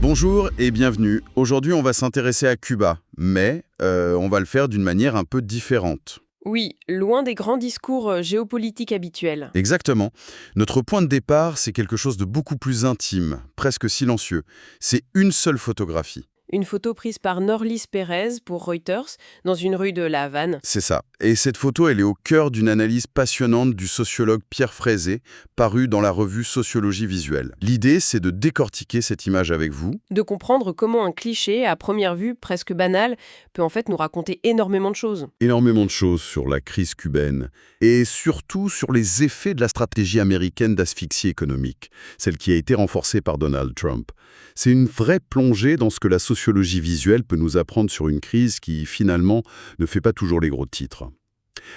Bonjour et bienvenue. Aujourd'hui, on va s'intéresser à Cuba, mais on va le faire d'une manière un peu différente. Oui, loin des grands discours géopolitiques habituels. Exactement. Notre point de départ, c'est quelque chose de beaucoup plus intime, presque silencieux. C'est une seule photographie. Une photo prise par Norlis Pérez pour Reuters dans une rue de La Havane. C'est ça. Et cette photo, elle est au cœur d'une analyse passionnante du sociologue Pierre Fraissé, parue dans la revue Sociologie visuelle. L'idée, c'est de décortiquer cette image avec vous. De comprendre comment un cliché, à première vue presque banal, peut en fait nous raconter énormément de choses. Énormément de choses sur la crise cubaine et surtout sur les effets de la stratégie américaine d'asphyxie économique, celle qui a été renforcée par Donald Trump. C'est une vraie plongée dans ce que la sociologie visuelle peut nous apprendre sur une crise qui, finalement, ne fait pas toujours les gros titres.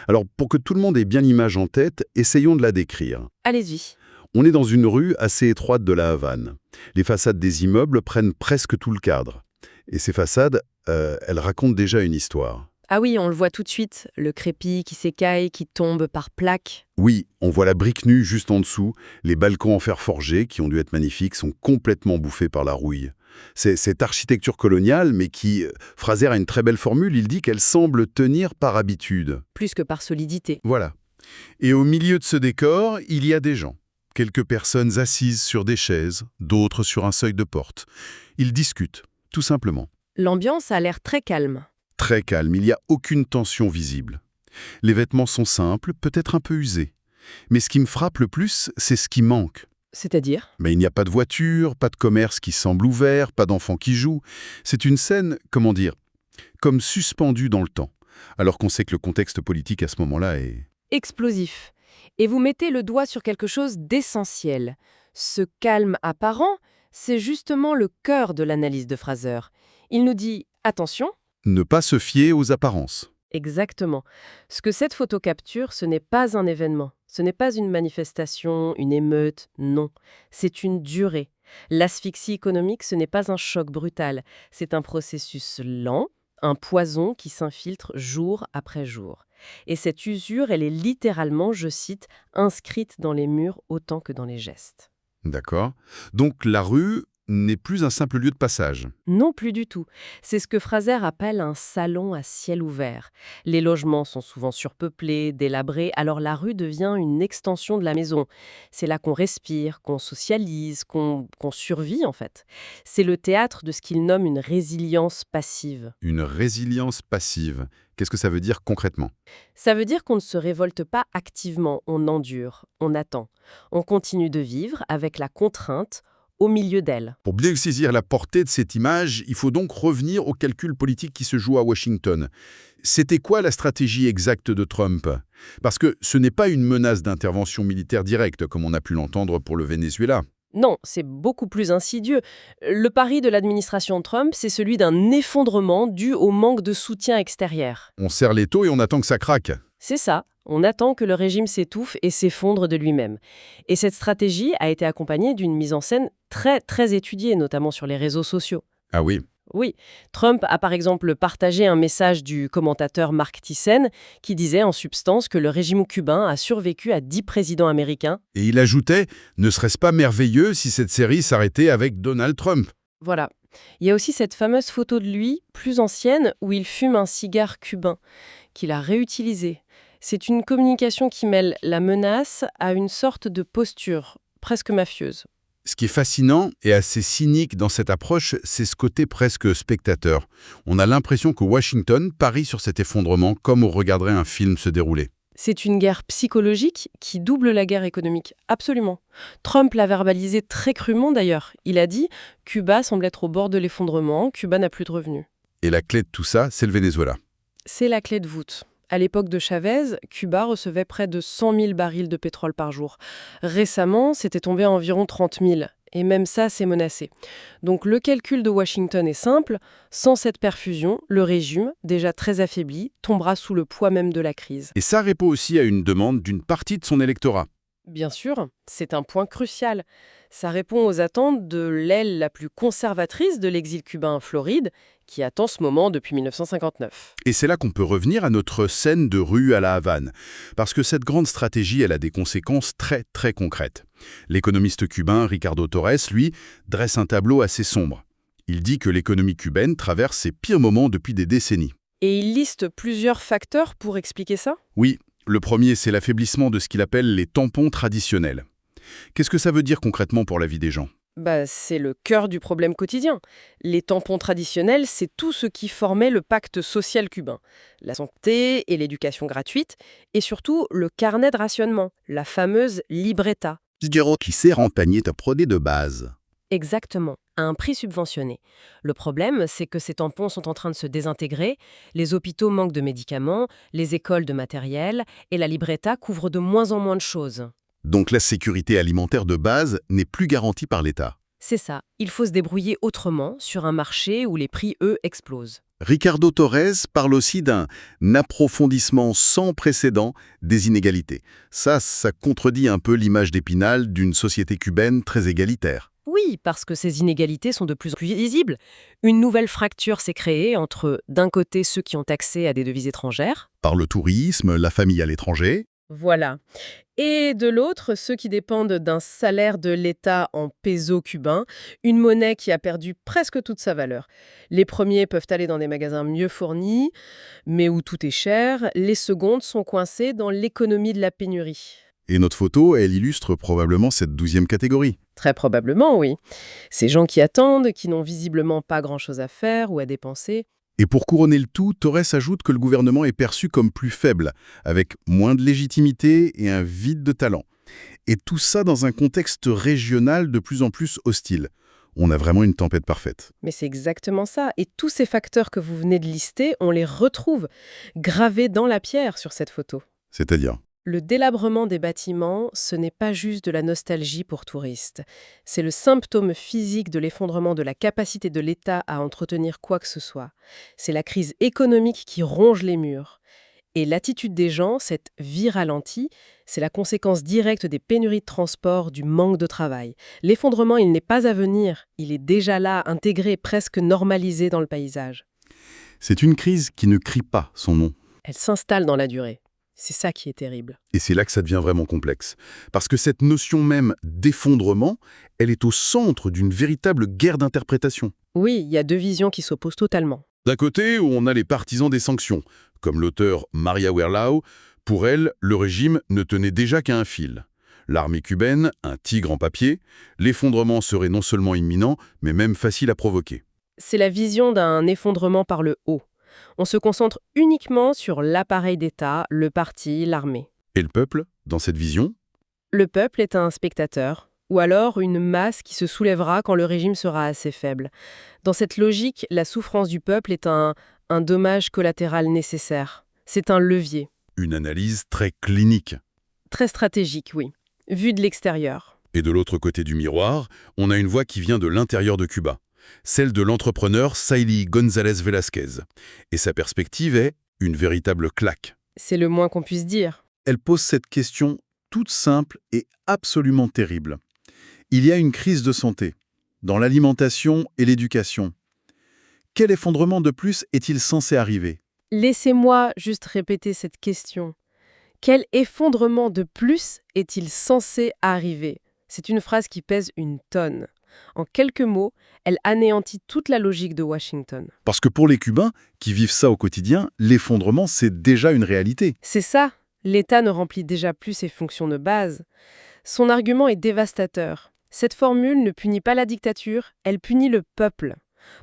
Alors, pour que tout le monde ait bien l'image en tête, essayons de la décrire. Allez-y. On est dans une rue assez étroite de la Havane. Les façades des immeubles prennent presque tout le cadre. Et ces façades, elles racontent déjà une histoire. Ah oui, on le voit tout de suite, le crépi qui s'écaille, qui tombe par plaques. Oui, on voit la brique nue juste en dessous. Les balcons en fer forgé, qui ont dû être magnifiques, sont complètement bouffés par la rouille. C'est cette architecture coloniale, mais qui, Fraser a une très belle formule, il dit qu'elle semble tenir par habitude. Plus que par solidité. Voilà. Et au milieu de ce décor, il y a des gens. Quelques personnes assises sur des chaises, d'autres sur un seuil de porte. Ils discutent, tout simplement. L'ambiance a l'air très calme. Très calme, il n'y a aucune tension visible. Les vêtements sont simples, peut-être un peu usés. Mais ce qui me frappe le plus, c'est ce qui manque. C'est-à-dire? Mais il n'y a pas de voiture, pas de commerce qui semble ouvert, pas d'enfants qui jouent. C'est une scène, comment dire, comme suspendue dans le temps, alors qu'on sait que le contexte politique à ce moment-là est... Explosif. Et vous mettez le doigt sur quelque chose d'essentiel. Ce calme apparent, c'est justement le cœur de l'analyse de Fraser. Il nous dit « Attention ». Ne pas se fier aux apparences. Exactement. Ce que cette photo capture, ce n'est pas un événement. Ce n'est pas une manifestation, une émeute, non. C'est une durée. L'asphyxie économique, ce n'est pas un choc brutal. C'est un processus lent, un poison qui s'infiltre jour après jour. Et cette usure, elle est littéralement, je cite, inscrite dans les murs autant que dans les gestes. D'accord. Donc la rue n'est plus un simple lieu de passage. Non, plus du tout. C'est ce que Fraser appelle un salon à ciel ouvert. Les logements sont souvent surpeuplés, délabrés, alors la rue devient une extension de la maison. C'est là qu'on respire, qu'on socialise, qu'on survit en fait. C'est le théâtre de ce qu'il nomme une résilience passive. Une résilience passive. Qu'est-ce que ça veut dire concrètement? Ça veut dire qu'on ne se révolte pas activement, on endure, on attend. On continue de vivre avec la contrainte au milieu d'elle. Pour bien saisir la portée de cette image, il faut donc revenir au calcul politique qui se joue à Washington. C'était quoi la stratégie exacte de Trump? Parce que ce n'est pas une menace d'intervention militaire directe, comme on a pu l'entendre pour le Venezuela. Non, c'est beaucoup plus insidieux. Le pari de l'administration Trump, c'est celui d'un effondrement dû au manque de soutien extérieur. On serre l'étau et on attend que ça craque. C'est ça, on attend que le régime s'étouffe et s'effondre de lui-même. Et cette stratégie a été accompagnée d'une mise en scène très étudiée, notamment sur les réseaux sociaux. Ah oui. Oui, Trump a par exemple partagé un message du commentateur Mark Thyssen qui disait en substance que le régime cubain a survécu à 10 présidents américains. Et il ajoutait, ne serait-ce pas merveilleux si cette série s'arrêtait avec Donald Trump? Voilà. Il y a aussi cette fameuse photo de lui, plus ancienne, où il fume un cigare cubain, qu'il a réutilisé. C'est une communication qui mêle la menace à une sorte de posture, presque mafieuse. Ce qui est fascinant et assez cynique dans cette approche, c'est ce côté presque spectateur. On a l'impression que Washington parie sur cet effondrement comme on regarderait un film se dérouler. C'est une guerre psychologique qui double la guerre économique, absolument. Trump l'a verbalisé très crûment d'ailleurs. Il a dit « Cuba semble être au bord de l'effondrement, Cuba n'a plus de revenus ». Et la clé de tout ça, c'est le Venezuela. C'est la clé de voûte. À l'époque de Chavez, Cuba recevait près de 100 000 barils de pétrole par jour. Récemment, c'était tombé à environ 30 000. Et même ça, c'est menacé. Donc le calcul de Washington est simple. Sans cette perfusion, le régime, déjà très affaibli, tombera sous le poids même de la crise. Et ça répond aussi à une demande d'une partie de son électorat. Bien sûr, c'est un point crucial. Ça répond aux attentes de l'aile la plus conservatrice de l'exil cubain en Floride, qui attend ce moment depuis 1959. Et c'est là qu'on peut revenir à notre scène de rue à la Havane. Parce que cette grande stratégie, elle a des conséquences très concrètes. L'économiste cubain Ricardo Torres, lui, dresse un tableau assez sombre. Il dit que l'économie cubaine traverse ses pires moments depuis des décennies. Et il liste plusieurs facteurs pour expliquer ça? Oui, le premier, c'est l'affaiblissement de ce qu'il appelle les tampons traditionnels. Qu'est-ce que ça veut dire concrètement pour la vie des gens? C'est le cœur du problème quotidien. Les tampons traditionnels, c'est tout ce qui formait le pacte social cubain. La santé et l'éducation gratuite, et surtout le carnet de rationnement, la fameuse libreta. Qui sert en panier de produits de base. Exactement, à un prix subventionné. Le problème, c'est que ces tampons sont en train de se désintégrer, les hôpitaux manquent de médicaments, les écoles de matériel, et la libreta couvre de moins en moins de choses. Donc la sécurité alimentaire de base n'est plus garantie par l'État. C'est ça, il faut se débrouiller autrement sur un marché où les prix, eux, explosent. Ricardo Torres parle aussi d'un approfondissement sans précédent des inégalités. Ça contredit un peu l'image d'Épinal d'une société cubaine très égalitaire. Oui, parce que ces inégalités sont de plus en plus visibles. Une nouvelle fracture s'est créée entre, d'un côté, ceux qui ont accès à des devises étrangères. Par le tourisme, la famille à l'étranger. Voilà. Et de l'autre, ceux qui dépendent d'un salaire de l'État en peso cubain, une monnaie qui a perdu presque toute sa valeur. Les premiers peuvent aller dans des magasins mieux fournis, mais où tout est cher. Les secondes sont coincées dans l'économie de la pénurie. Et notre photo, elle illustre probablement cette 12e catégorie. Très probablement, oui. Ces gens qui attendent, qui n'ont visiblement pas grand-chose à faire ou à dépenser. Et pour couronner le tout, Torres ajoute que le gouvernement est perçu comme plus faible, avec moins de légitimité et un vide de talent. Et tout ça dans un contexte régional de plus en plus hostile. On a vraiment une tempête parfaite. Mais c'est exactement ça. Et tous ces facteurs que vous venez de lister, on les retrouve gravés dans la pierre sur cette photo. C'est-à-dire? Le délabrement des bâtiments, ce n'est pas juste de la nostalgie pour touristes. C'est le symptôme physique de l'effondrement de la capacité de l'État à entretenir quoi que ce soit. C'est la crise économique qui ronge les murs. Et l'attitude des gens, cette vie ralentie, c'est la conséquence directe des pénuries de transport, du manque de travail. L'effondrement, il n'est pas à venir. Il est déjà là, intégré, presque normalisé dans le paysage. C'est une crise qui ne crie pas son nom. Elle s'installe dans la durée. C'est ça qui est terrible. Et c'est là que ça devient vraiment complexe. Parce que cette notion même d'effondrement, elle est au centre d'une véritable guerre d'interprétation. Oui, il y a deux visions qui s'opposent totalement. D'un côté, où on a les partisans des sanctions, comme l'auteur Maria Werlau, pour elle, le régime ne tenait déjà qu'à un fil. L'armée cubaine, un tigre en papier, l'effondrement serait non seulement imminent, mais même facile à provoquer. C'est la vision d'un effondrement par le haut. On se concentre uniquement sur l'appareil d'État, le parti, l'armée. Et le peuple, dans cette vision? Le peuple est un spectateur, ou alors une masse qui se soulèvera quand le régime sera assez faible. Dans cette logique, la souffrance du peuple est un dommage collatéral nécessaire. C'est un levier. Une analyse très clinique. Très stratégique, oui, vu de l'extérieur. Et de l'autre côté du miroir, on a une voix qui vient de l'intérieur de Cuba. Celle de l'entrepreneur Saily González Velázquez. Et sa perspective est une véritable claque. C'est le moins qu'on puisse dire. Elle pose cette question toute simple et absolument terrible. Il y a une crise de santé, dans l'alimentation et l'éducation. Quel effondrement de plus est-il censé arriver? Laissez-moi juste répéter cette question. Quel effondrement de plus est-il censé arriver? C'est une phrase qui pèse une tonne. En quelques mots, elle anéantit toute la logique de Washington. Parce que pour les Cubains, qui vivent ça au quotidien, l'effondrement, c'est déjà une réalité. C'est ça, l'État ne remplit déjà plus ses fonctions de base. Son argument est dévastateur. Cette formule ne punit pas la dictature, elle punit le peuple.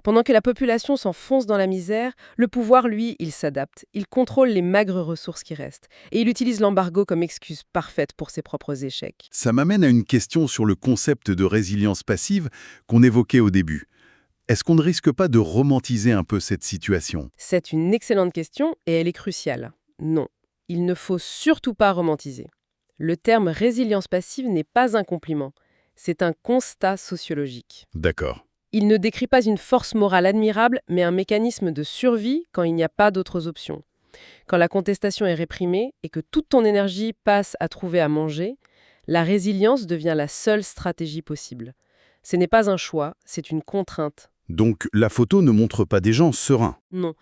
Pendant que la population s'enfonce dans la misère, le pouvoir, lui, il s'adapte. Il contrôle les maigres ressources qui restent. Et il utilise l'embargo comme excuse parfaite pour ses propres échecs. Ça m'amène à une question sur le concept de résilience passive qu'on évoquait au début. Est-ce qu'on ne risque pas de romantiser un peu cette situation? C'est une excellente question et elle est cruciale. Non, il ne faut surtout pas romantiser. Le terme résilience passive n'est pas un compliment. C'est un constat sociologique. D'accord. Il ne décrit pas une force morale admirable, mais un mécanisme de survie quand il n'y a pas d'autres options. Quand la contestation est réprimée et que toute ton énergie passe à trouver à manger, la résilience devient la seule stratégie possible. Ce n'est pas un choix, c'est une contrainte. Donc la photo ne montre pas des gens sereins. Non,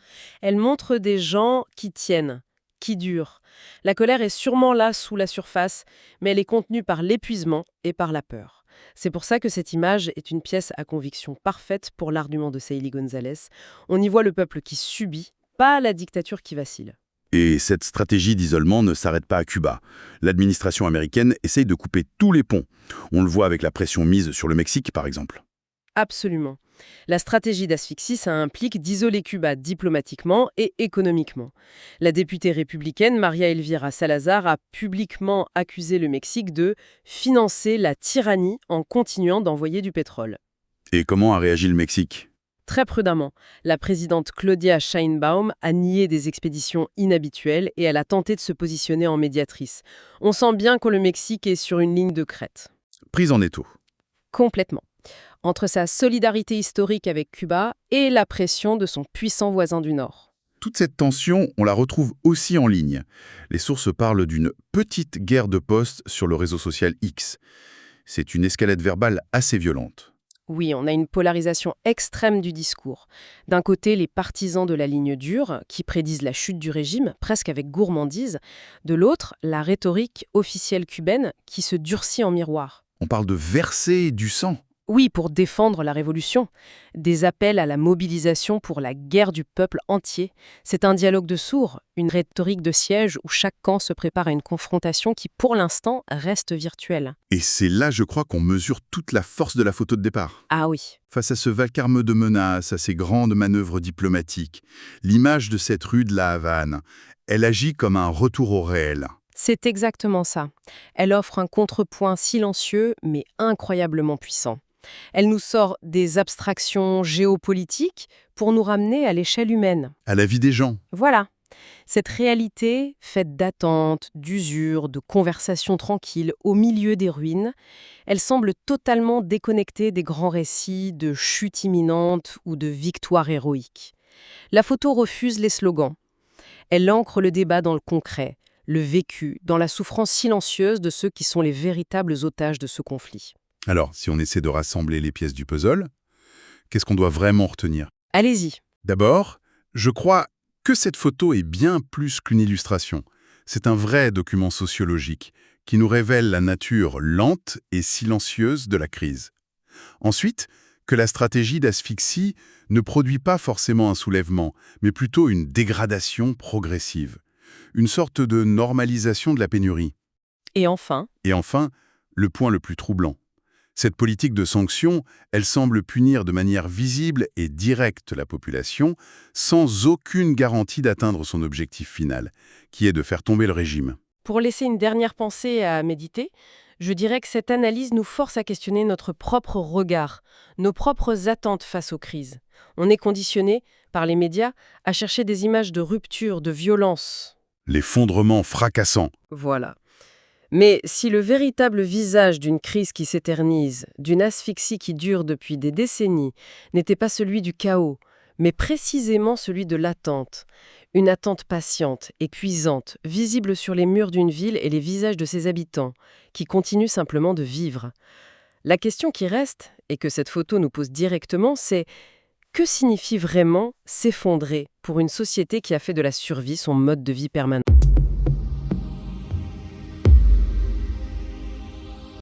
elle montre des gens qui tiennent, qui dure. La colère est sûrement là sous la surface, mais elle est contenue par l'épuisement et par la peur. C'est pour ça que cette image est une pièce à conviction parfaite pour l'argument de Saïli González. On y voit le peuple qui subit, pas la dictature qui vacille. Et cette stratégie d'isolement ne s'arrête pas à Cuba. L'administration américaine essaye de couper tous les ponts. On le voit avec la pression mise sur le Mexique, par exemple. Absolument. La stratégie d'asphyxie, ça implique d'isoler Cuba diplomatiquement et économiquement. La députée républicaine María Elvira Salazar a publiquement accusé le Mexique de financer la tyrannie en continuant d'envoyer du pétrole. Et comment a réagi le Mexique ? Très prudemment, la présidente Claudia Sheinbaum a nié des expéditions inhabituelles et elle a tenté de se positionner en médiatrice. On sent bien que le Mexique est sur une ligne de crête. Prise en étau. Complètement. Entre sa solidarité historique avec Cuba et la pression de son puissant voisin du Nord. Toute cette tension, on la retrouve aussi en ligne. Les sources parlent d'une petite guerre de poste sur le réseau social X. C'est une escalade verbale assez violente. Oui, on a une polarisation extrême du discours. D'un côté, les partisans de la ligne dure, qui prédisent la chute du régime, presque avec gourmandise. De l'autre, la rhétorique officielle cubaine, qui se durcit en miroir. On parle de verser du sang. Oui, pour défendre la révolution. Des appels à la mobilisation pour la guerre du peuple entier. C'est un dialogue de sourds, une rhétorique de siège où chaque camp se prépare à une confrontation qui, pour l'instant, reste virtuelle. Et c'est là, je crois, qu'on mesure toute la force de la photo de départ. Ah oui. Face à ce vacarme de menaces, à ces grandes manœuvres diplomatiques, l'image de cette rue de la Havane, elle agit comme un retour au réel. C'est exactement ça. Elle offre un contrepoint silencieux, mais incroyablement puissant. Elle nous sort des abstractions géopolitiques pour nous ramener à l'échelle humaine. À la vie des gens. Voilà. Cette réalité, faite d'attentes, d'usure, de conversations tranquilles au milieu des ruines, elle semble totalement déconnectée des grands récits de chute imminente ou de victoire héroïque. La photo refuse les slogans. Elle ancre le débat dans le concret, le vécu, dans la souffrance silencieuse de ceux qui sont les véritables otages de ce conflit. Alors, si on essaie de rassembler les pièces du puzzle, qu'est-ce qu'on doit vraiment retenir ? Allez-y. D'abord, je crois que cette photo est bien plus qu'une illustration. C'est un vrai document sociologique qui nous révèle la nature lente et silencieuse de la crise. Ensuite, que la stratégie d'asphyxie ne produit pas forcément un soulèvement, mais plutôt une dégradation progressive. Une sorte de normalisation de la pénurie. Et enfin, le point le plus troublant. Cette politique de sanctions, elle semble punir de manière visible et directe la population, sans aucune garantie d'atteindre son objectif final, qui est de faire tomber le régime. pour laisser une dernière pensée à méditer, je dirais que cette analyse nous force à questionner notre propre regard, nos propres attentes face aux crises. On est conditionné, par les médias, à chercher des images de rupture, de violence. L'effondrement fracassant. Voilà. Mais si le véritable visage d'une crise qui s'éternise, d'une asphyxie qui dure depuis des décennies, n'était pas celui du chaos, mais précisément celui de l'attente, une attente patiente, épuisante, visible sur les murs d'une ville et les visages de ses habitants, qui continuent simplement de vivre. La question qui reste, et que cette photo nous pose directement, c'est que signifie vraiment s'effondrer pour une société qui a fait de la survie son mode de vie permanent ?